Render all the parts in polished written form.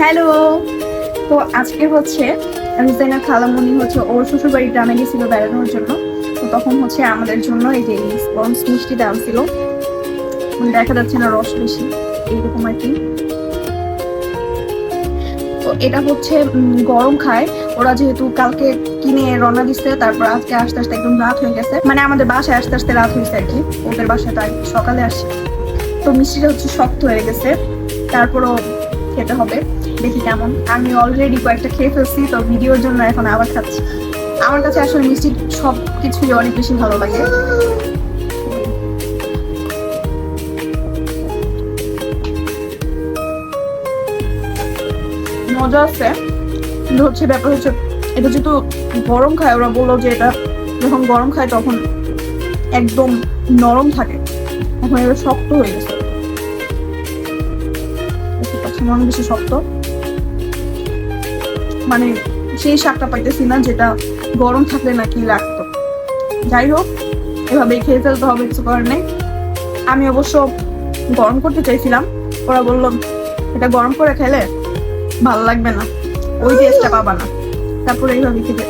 Hello. তো আজকে হচ্ছে রিজাইনার খালামণি হচ্ছে ওর শ্বশুর বাড়ি গ্রামে গেছিল বেড়ানোর জন্য। তো তখন হচ্ছে আমাদের জন্য এই যে স্পঞ্জ মিষ্টিটা আনছিল, দেখা যাচ্ছে না রস বেশি এইরকম আর কি। তো এটা হচ্ছে গরম খায় ওরা, যেহেতু কালকে কিনে রওনা দিচ্ছে, তারপর আজকে আস্তে আস্তে একদম রাত হয়ে গেছে, মানে আমাদের বাসায় আস্তে আস্তে রাত হয়েছে আর কি, ওদের বাসায় তাই সকালে আসে। তো মিষ্টিটা হচ্ছে শক্ত হয়ে গেছে, তারপরও খেতে হবে, দেখি কেমন। আমি অলরেডি কয়েকটা খেয়ে ফেলছি, তো ভিডিওর জন্য এখন আবার খাচ্ছি। আমার কাছে আসলে মিষ্টি সব কিছুই অনেক বেশি ভালো লাগে। মজা আছে, কিন্তু হচ্ছে ব্যাপার হচ্ছে এটা যেহেতু গরম খায়, ওরা বললো যে এটা যখন গরম খায় তখন একদম নরম থাকে, এখন এটা শক্ত হয়ে গেছে, অনেক বেশি শক্ত, মানে সেই শাকটা পাইতেছি না যেটা গরম থাকলে নাকি লাগতো। যাই হোক, এভাবেই খেয়ে ফেলতে হবে, কিছু করার নেই। আমি অবশ্য গরম করতে চাইছিলাম, ওরা বললো এটা গরম করে খেলে ভালো লাগবে না, ওই টেস্টটা পাবা না। তারপরে এইভাবে খেতে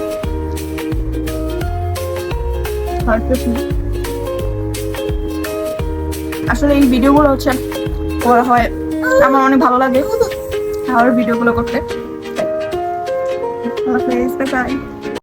আসলে এই ভিডিওগুলো হচ্ছে করা হয়, আমার অনেক ভালো লাগে আর ভিডিওগুলো করতে।